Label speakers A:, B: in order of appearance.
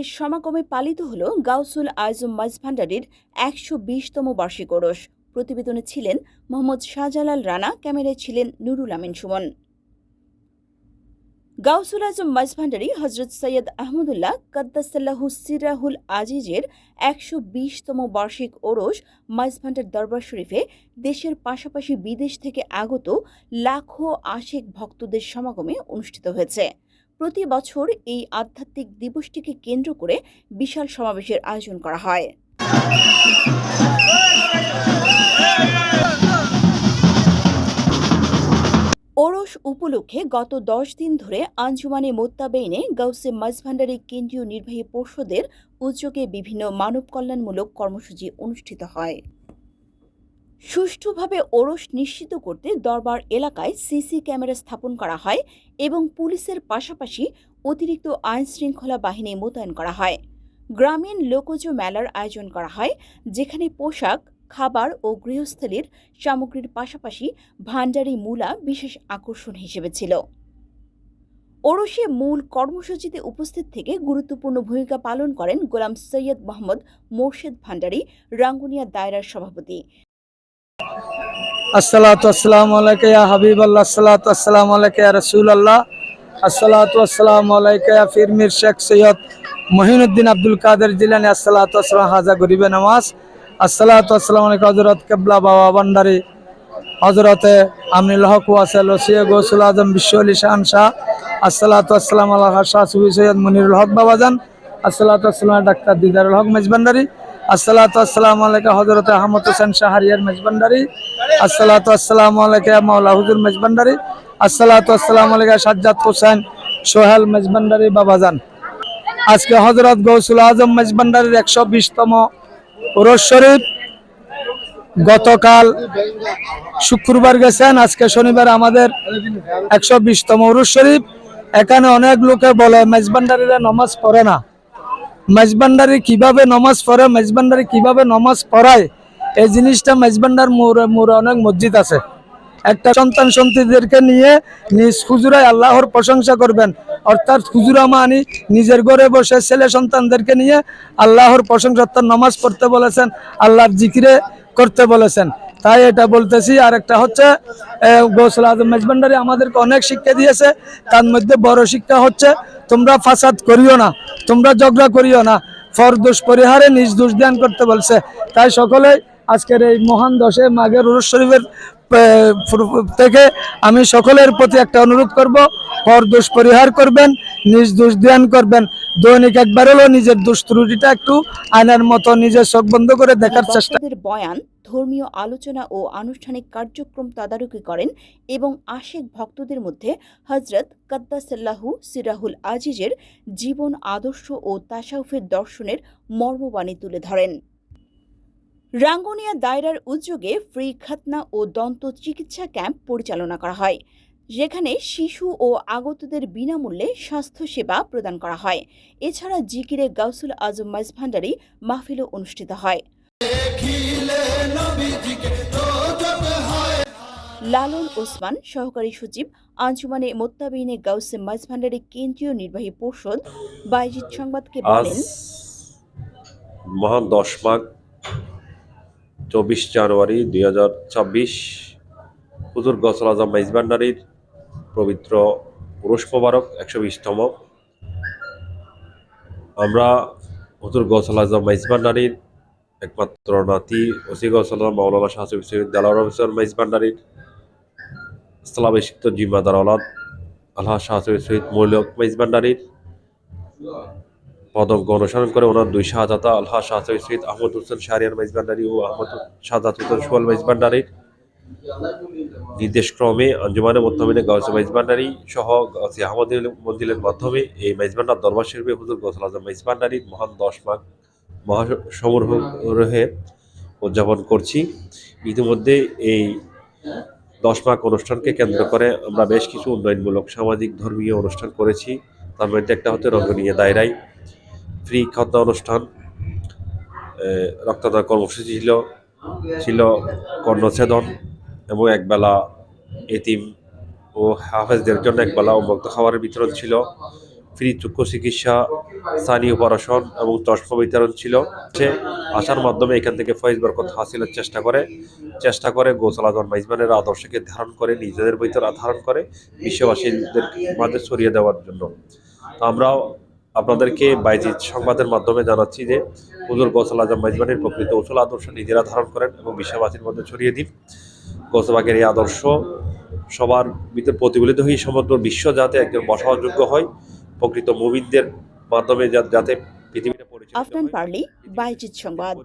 A: বিশেষ সমাগমে পালিত হল গাউসুল আজম মাঝভান্ডারীর ১২০তম বার্ষিক ওরস। প্রতিবেদনে ছিলেন মোহাম্মদ শাহজালাল রানা, ক্যামেরায় ছিলেন নুরুল আমিন সুমন। গাউসুল আজম মাঝভান্ডারী হজরত সৈয়দ আহমদুল্লাহ কাদ্দাসাল্লাহু সিরাহুল আজিজের ১২০তম বার্ষিক ওরস মাঝভান্ডার দরবার শরীফে দেশের পাশাপাশি বিদেশ থেকে আগত লাখো আশিক ভক্তদের সমাগমে অনুষ্ঠিত হয়েছে। প্রতি বছর এই আধ্যাত্মিক দিবসটিকে কেন্দ্র করে বিশাল সমাবেশের আয়োজন করা হয়। ওরস উপলক্ষে গত ১০ দিন ধরে আঞ্জুমানে মোত্তাবেইনে গাউসে মাঝভান্ডারী কেন্দ্রীয় নির্বাহী পর্ষদের উদ্যোগে বিভিন্ন মানব কল্যাণমূলক কর্মসূচি অনুষ্ঠিত হয়। সুষ্ঠুভাবে ওরস নিশ্চিত করতে দরবার এলাকায় সিসি ক্যামেরা স্থাপন করা হয় এবং পুলিশের পাশাপাশি অতিরিক্ত আইন শৃঙ্খলা বাহিনী মোতায়েন করা হয়। গ্রামীণ লোকজ মেলার আয়োজন করা হয়, যেখানে পোশাক, খাবার ও গৃহস্থলীর সামগ্রীর পাশাপাশি ভান্ডারি মূলা বিশেষ আকর্ষণ হিসেবে ছিল। ওরসে মূল কর্মসূচিতে উপস্থিত থেকে গুরুত্বপূর্ণ ভূমিকা পালন করেন গোলাম সৈয়দ মোহাম্মদ মোর্শেদ ভান্ডারী, রাঙ্গুনিয়া দায়রার সভাপতি।
B: আসসালাতু আসসালামু আলাইকা ইয়া হাবিবাল্লাহ, আসসালাতু আসসালামু আলাইকা ইয়া রাসূলুল্লাহ, আসসালাতু আসসালামু আলাইকা ইয়া পীর মীর শেখ সৈয়দ মহিউদ্দিন আব্দুল কাদের জিলানী, আসসালাতু আসসালামু হাজা গরিবে নামাজ, আসসালাতু আসসালামু আলাইকা হযরত কিবলা বাবা ভান্ডারী হযরতে আমিনুল হক ওয়াসিল ওসিয়ে গৌসুল আজম বিশ্ব আলী শাহ শাহ, আসসালাতু আসসালামু আলা শাহ সুফি সৈয়দ মুনিরুল হক বাবাজান, আসসালাতু আসসালামু ডাক্তার দিদারুল হক মেজভান্ডারী, আসসালাতু আসসালামু আলাইকা হযরত আহমদ হোসেন শাহরিয়ার মেজভান্ডারী, আসসালাতু আসসালামু আলাইকা মাওলা হুজুর মেজভান্ডারী, আসসালাতু আসসালামু আলাইকা সাজ্জাদ হোসেন সোহেল মেজভান্ডারী বাবাজান। আজকে হযরত গৌসুল আজম মেজভান্ডারীর ১২০তম ওরস শরীফ গতকাল শুক্রবার গেছেন, আজকে শনিবার আমাদের ১২০তম ওরস শরীফ। এখানে অনেক লোকে বলে মেজভান্ডারীরা নামাজ পড়ে না, মেজভান্ডারী কিভাবে নামাজ পড়ে, মেজভান্ডারী কিভাবে নামাজ পড়ায়, এই জিনিসটা মেজভান্ডার মোড়ে অনেক মসজিদ আছে। একটা সন্তান সন্ততিদেরকে নিয়ে নিজ হুজুরায় আল্লাহর প্রশংসা করবেন, অর্থাৎ হুজুরা মানি নিজের ঘরে বসে ছেলে সন্তানদেরকে নিয়ে আল্লাহর প্রশংসা, অর্থাৎ নামাজ পড়তে বলেছেন, আল্লাহর জিকিরে করতে বলেছেন। তাই এটা বলতেছি। আর একটা হচ্ছে গৌসুল আজম মেজভান্ডারী আমাদেরকে অনেক শিক্ষা দিয়েছে, তার মধ্যে বড় শিক্ষা হচ্ছে তোমরা ফাসাদ করিও না, তোমরা ঝগড়া করিও না, ফর দোষ পরিহারে নিজ দোষ ধ্যান করতে বলছে। তাই সকলে আজকের এই মহান দশে মাঘের ওরস শরীফের থেকে আমি সকলের প্রতি একটা অনুরোধ করব, পর দোষ পরিহার করবেন, নিজ দোষ ধ্যান করবেন, দৈনিক একবার হলো নিজের দোষ ত্রুটিটা একটু আয়নার মতো নিজের চোখ বন্ধ করে দেখার চেষ্টা।
A: বয়ান, ধর্মীয় আলোচনা ও আনুষ্ঠানিক কার্যক্রম তদারকি করেন এবং আশিক ভক্তদের মধ্যে হযরত কাদ্দাসাল্লাহু সিরাহুল আজিজের জীবন আদর্শ ও তাসাউফের দর্শনের মর্মবাণী তুলে ধরেন। রাঙ্গুনিয়া দায়রার উদ্যোগে ফ্রি খাতনা ও দন্ত চিকিৎসা ক্যাম্প পরিচালনা করা হয়, যেখানে শিশু ও আগতদের বিনামূল্যে স্বাস্থ্যসেবা প্রদান করা হয়। এছাড়া জিকিরে গাউসুল আজম মাঝভান্ডারী মাহফিলও অনুষ্ঠিত হয়। লালন ওসমান, সহকারী সচিব, আঞ্জুমানে মোত্তাবেইনে গাউসে মাঝভান্ডারী কেন্দ্রীয় নির্বাহী পর্ষদ, বাইজিদ সংবাদকে বলেন,
C: মহান ১০ মাঘ ২৪ জানুয়ারি ২০২৬ হুজুর গৌসুল আজম মেজভান্ডারীর পবিত্র ওরস মোবারক ১২০তম। আমরা হুজুর গৌসুল আজম মেজভান্ডারীর একমাত্র নাতি ওসি গৌসুল আজম মাওলানা শাহ সুফি সৈয়দ দেলাওয়ার হোসেন মেজভান্ডারীর স্থলাভিষিক্ত জিম্মাদার আওলাদ আলহাজ শাহ সুফি সৈয়দ মৌলক মেজভান্ডারীর পদজ্ঞ অনুসরণ করে ওনার দুই শাহজাদা আলহাজ শাহ সৈয়দ আহমদ হোসেন শাহরিয়ার মেজভান্ডারী ও আহমদ শাহজাদ হোসেন সোহেল মেজভান্ডারীর নির্দেশক্রমে আঞ্জুমানে মোত্তাবেইনে গাউসে মেজভান্ডারী সহ গাউসে আহমদ মঞ্জিলের মাধ্যমে এই মেজভান্ডার দরবার শরীফে হুজুর গৌসুল আজম মেজভান্ডারীর মহান ১০ মাঘ মহাসমারোহে উদযাপন করছি। ইতিমধ্যে এই ১০ মাঘ অনুষ্ঠানকে কেন্দ্র করে আমরা বেশ কিছু উন্নয়নমূলক সামাজিক ধর্মীয় অনুষ্ঠান করেছি। তার মধ্যে একটা হচ্ছে রাঙ্গুনিয়া দায়রায় ফ্রি খাদ্য অনুষ্ঠান, রক্তদান কর্মসূচি ছিল কর্ণছেদন এবং একবেলা এতিম ও হাফেজদের জন্য একবেলা উন্মুক্ত খাবারের বিতরণ ছিল। ফ্রি চক্ষু চিকিৎসা, স্থানীয় অপারেশন এবং চশমা বিতরণ ছিল। সে আসার মাধ্যমে এখান থেকে ফয়েজ বরকত হাসিলের চেষ্টা করে গৌসুল আজম মেজবানের আদর্শকে ধারণ করে নিজেদের ভিতর ধারণ করে বিশ্ববাসীদের মাঝে ছড়িয়ে দেওয়ার জন্য। তো আমরাও আপনাদেরকে বাইজিৎ সংবাদের মাধ্যমে জানাচ্ছি যে হুজুর গৌসুল আজম মেজবানের প্রকৃত উসুল আদর্শ নিজেরা ধারণ করেন এবং বিশ্ববাসীর মধ্যে ছড়িয়ে দিন। গৌসবাগের এই আদর্শ সবার ভিতরে প্রতিফলিত হয়ে সমগ্র বিশ্ব যাতে একজন বসবাসযোগ্য হয়, প্রকৃত মুমিনদের মাধ্যমে যাতে পৃথিবীটা পরিচালিত
A: আফনান
C: হয়।
A: পার্লি, বাইজিৎ সংবাদ।